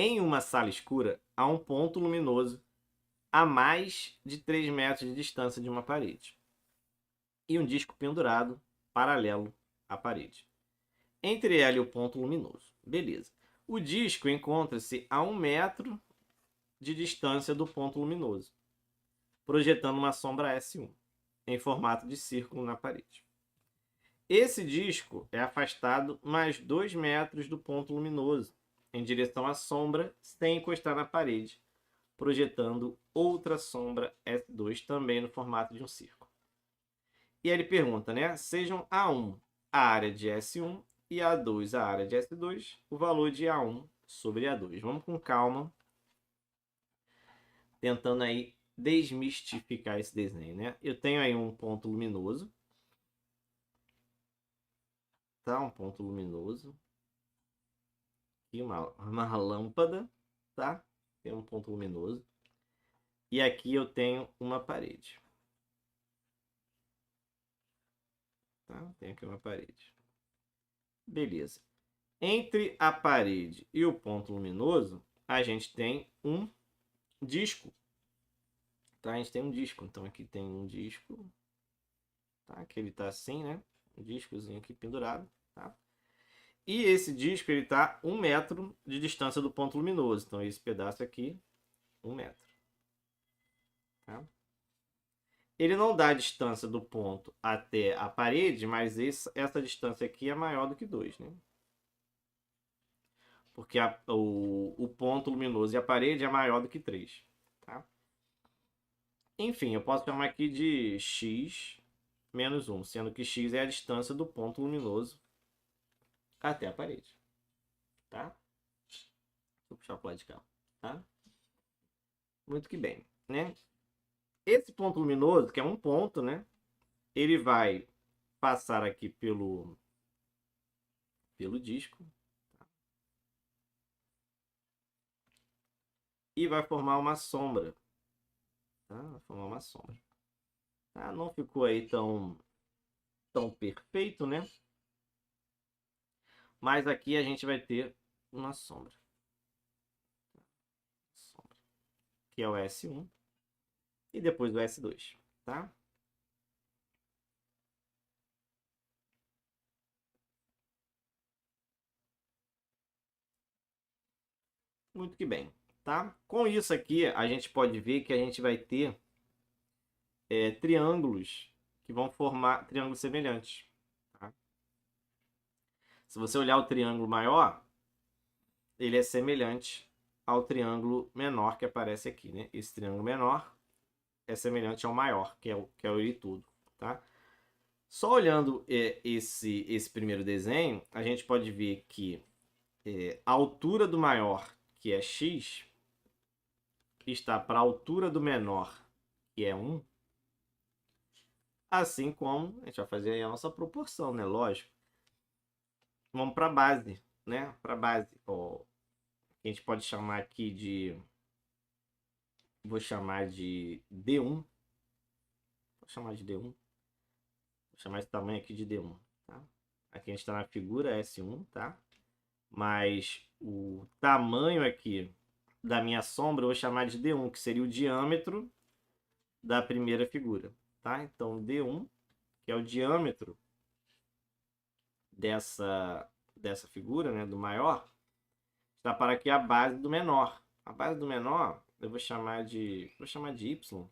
Em uma sala escura, há um ponto luminoso a mais de 3 metros de distância de uma parede e um disco pendurado paralelo à parede. Entre ela e o ponto luminoso. Beleza. O disco encontra-se a 1 metro de distância do ponto luminoso, projetando uma sombra S1 em formato de círculo na parede. Esse disco é afastado mais 2 metros do ponto luminoso, em direção à sombra, sem encostar na parede, projetando outra sombra S2 também no formato de um círculo. E aí ele pergunta, né? Sejam A1 a área de S1 e A2 a área de S2, o valor de A1 sobre A2. Vamos com calma, tentando aí desmistificar esse desenho, né? Eu tenho aí um ponto luminoso, tá? Um ponto luminoso. Aqui uma lâmpada, tá? Tem um ponto luminoso. E aqui eu tenho uma parede. Tá? Tem aqui uma parede. Beleza. Entre a parede e o ponto luminoso, a gente tem um disco. Tá? A gente tem um disco. Então aqui tem um disco. Tá? Que ele tá assim, né? Um discozinho aqui pendurado. Tá? E esse disco ele tá 1 metro de distância do ponto luminoso. Então esse pedaço aqui, 1 metro. Tá? Ele não dá a distância do ponto até a parede, mas essa distância aqui é maior do que 2, né? Porque o ponto luminoso e a parede é maior do que 3. Tá? Enfim, eu posso chamar aqui de x menos 1, sendo que x é a distância do ponto luminoso até a parede. Tá? Vou puxar para o lado de cá. Tá? Muito que bem. Né? Esse ponto luminoso, que é um ponto, né? Ele vai passar aqui pelo disco. E vai formar uma sombra. Tá? Vai formar uma sombra. Tá? Não ficou aí tão perfeito, né? Mas aqui a gente vai ter uma sombra. Que é o S1. E depois o S2. Tá? Muito que bem. Tá? Com isso aqui, a gente pode ver que a gente vai ter triângulos que vão formar triângulos semelhantes. Tá? Se você olhar o triângulo maior, ele é semelhante ao triângulo menor que aparece aqui. Né? Esse triângulo menor é semelhante ao maior, que é o ele tudo. Tá? Só olhando esse primeiro desenho, a gente pode ver que a altura do maior, que é x, está para a altura do menor, que é 1, assim como a gente vai fazer aí a nossa proporção, né? Lógico. Vamos para a base, né? Para a base. Ó, a gente pode chamar aqui de... Vou chamar de D1. Vou chamar de D1. Vou chamar esse tamanho aqui de D1. Tá? Aqui a gente está na figura S1, tá? Mas o tamanho aqui da minha sombra eu vou chamar de D1, que seria o diâmetro da primeira figura. Tá? Então, D1, que é o diâmetro dessa figura, né, do maior, está para aqui a base do menor. A base do menor eu vou chamar de Y,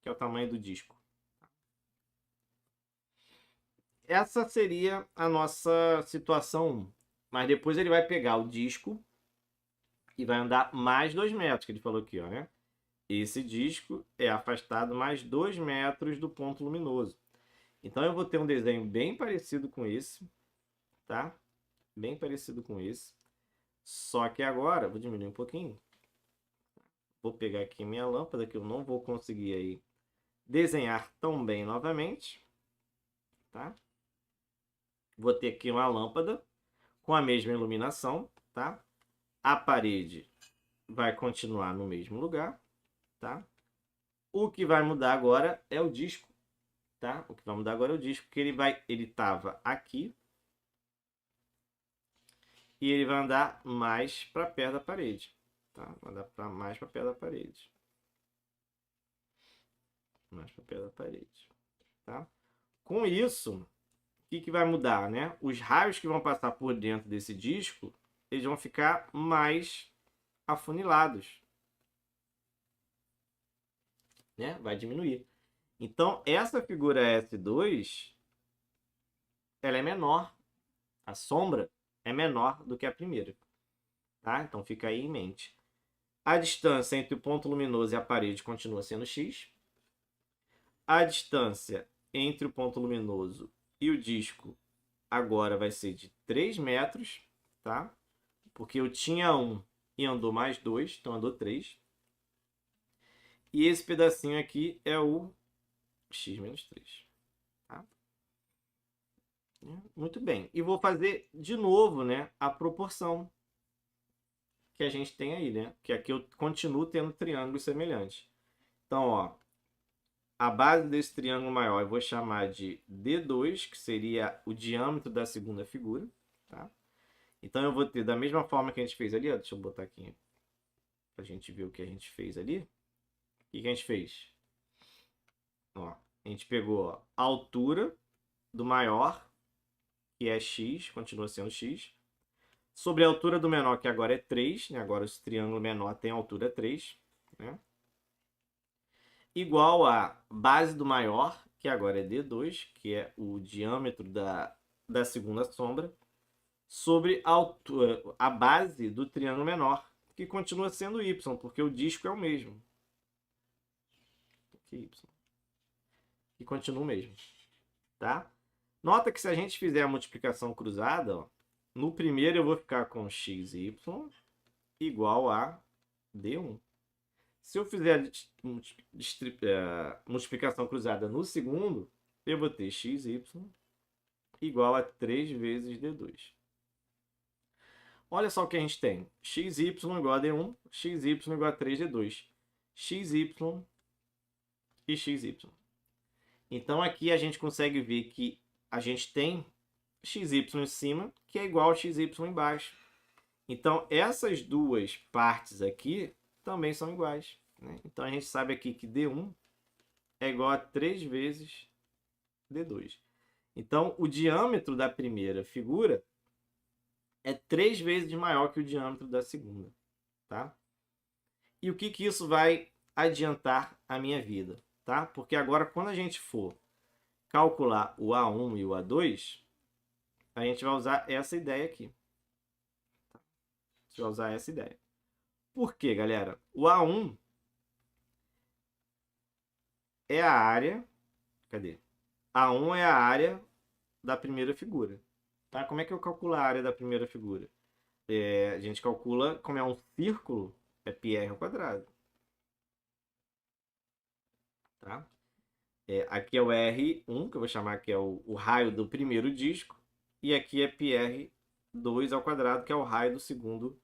que é o tamanho do disco. Essa seria a nossa situação 1. Mas depois ele vai pegar o disco e vai andar mais 2 metros, que ele falou aqui, ó, né? Esse disco é afastado mais 2 metros do ponto luminoso. Então eu vou ter um desenho bem parecido com esse, tá? Bem parecido com esse. Só que agora, vou diminuir um pouquinho. Vou pegar aqui minha lâmpada, que eu não vou conseguir aí desenhar tão bem novamente, tá? Vou ter aqui uma lâmpada com a mesma iluminação, tá? A parede vai continuar no mesmo lugar, tá? O que vai mudar agora é o disco, tá? O que vai mudar agora é o disco, porque ele estava aqui E ele vai andar mais para perto da parede. Tá? Vai andar mais para perto da parede. Mais para perto da parede. Tá? Com isso, o que vai mudar? Né? Os raios que vão passar por dentro desse disco, eles vão ficar mais afunilados. Né? Vai diminuir. Então, essa figura S2, ela é menor. A sombra é menor do que a primeira. Tá? Então, fica aí em mente. A distância entre o ponto luminoso e a parede continua sendo x. A distância entre o ponto luminoso e o disco agora vai ser de 3 metros, tá? Porque eu tinha 1 e andou mais 2, então andou 3. E esse pedacinho aqui é o x menos 3. Tá? Muito bem. E vou fazer de novo, né, a proporção que a gente tem aí, né? Que aqui eu continuo tendo triângulos semelhantes. Então, ó, a base desse triângulo maior eu vou chamar de D2, que seria o diâmetro da segunda figura, tá? Então eu vou ter da mesma forma que a gente fez ali, ó, deixa eu botar aqui pra gente ver o que a gente fez ali. O que a gente fez? Ó, a gente pegou ó, a altura do maior, que é x, continua sendo x, sobre a altura do menor, que agora é 3, né? Agora esse triângulo menor tem altura 3, né? Igual a base do maior, que agora é D2, que é o diâmetro da segunda sombra, sobre a, altura, a base do triângulo menor, que continua sendo Y, porque o disco é o mesmo. Aqui, Y. E continua o mesmo. Tá? Nota que se a gente fizer a multiplicação cruzada, ó, no primeiro eu vou ficar com xy igual a D1. Se eu fizer a multiplicação cruzada no segundo, eu vou ter xy igual a 3 vezes D2. Olha só o que a gente tem. xy igual a D1, xy igual a 3D2. xy e xy. Então aqui a gente consegue ver que a gente tem xy em cima, que é igual a xy embaixo. Então essas duas partes aqui também são iguais. Né? Então a gente sabe aqui que D1 é igual a 3 vezes D2. Então o diâmetro da primeira figura é 3 vezes maior que o diâmetro da segunda. Tá? E o que isso vai adiantar a minha vida? Tá? Porque agora quando a gente for calcular o A1 e o A2, a gente vai usar essa ideia aqui. A gente vai usar essa ideia. Por quê, galera? O A1 é a área... Cadê? A1 é a área da primeira figura. Tá? Como é que eu calculo a área da primeira figura? A gente calcula, como é um círculo, é πr ao quadrado. Tá? Aqui é o R1, que eu vou chamar que é o raio do primeiro disco. E aqui é πr2 ao quadrado, que é o raio do segundo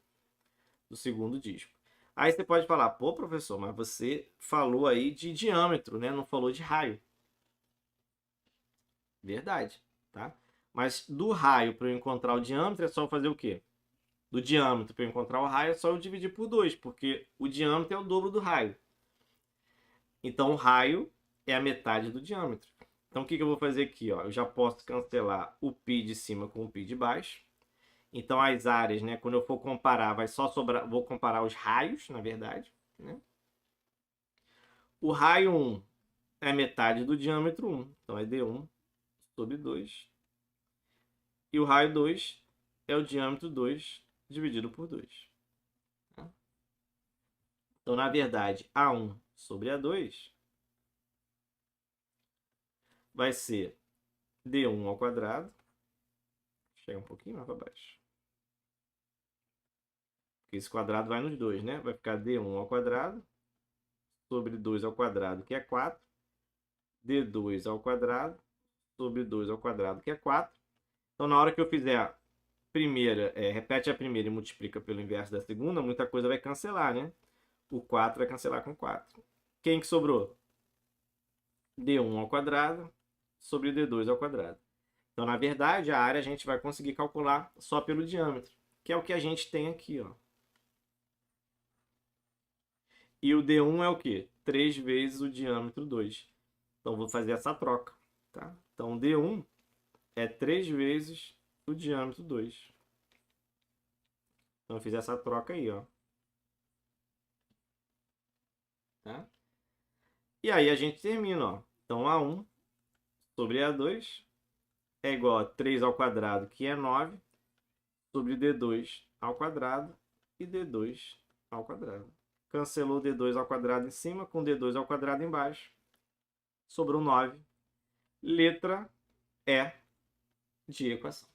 disco. Aí você pode falar, pô, professor, mas você falou aí de diâmetro, né? Não falou de raio. Verdade, tá? Mas do raio para eu encontrar o diâmetro é só eu fazer o quê? Do diâmetro para eu encontrar o raio é só eu dividir por 2, porque o diâmetro é o dobro do raio. Então o raio é a metade do diâmetro. Então o que eu vou fazer aqui? Ó? Eu já posso cancelar o π de cima com o π de baixo. Então as áreas, né, quando eu for comparar, vai só sobrar, vou comparar os raios, na verdade, né? O raio 1 é metade do diâmetro 1, então é D1 sobre 2. E o raio 2 é o diâmetro 2 dividido por 2. Então, na verdade, A1 sobre A2 vai ser D1 ao quadrado. Chega um pouquinho mais para baixo. Porque esse quadrado vai nos dois, né? Vai ficar D1 ao quadrado sobre 2 ao quadrado, que é 4. D2 ao quadrado sobre 2 ao quadrado, que é 4. Então, na hora que eu fizer a primeira, repete a primeira e multiplica pelo inverso da segunda, muita coisa vai cancelar, né? O 4 vai cancelar com 4. Quem que sobrou? D1 ao quadrado sobre D2 ao quadrado. Então, na verdade, a área a gente vai conseguir calcular só pelo diâmetro, que é o que a gente tem aqui, ó. E o D1 é o quê? 3 vezes o diâmetro 2. Então, vou fazer essa troca, tá? Então, D1 é 3 vezes o diâmetro 2. Então, eu fiz essa troca aí, ó. Tá? E aí, a gente termina, ó. Então, A1 sobre A2 é igual a 3 ao quadrado, que é 9, sobre D2 ao quadrado e D2 ao quadrado. Cancelou D2 ao quadrado em cima com D2 ao quadrado embaixo. Sobrou 9. Letra E de equação.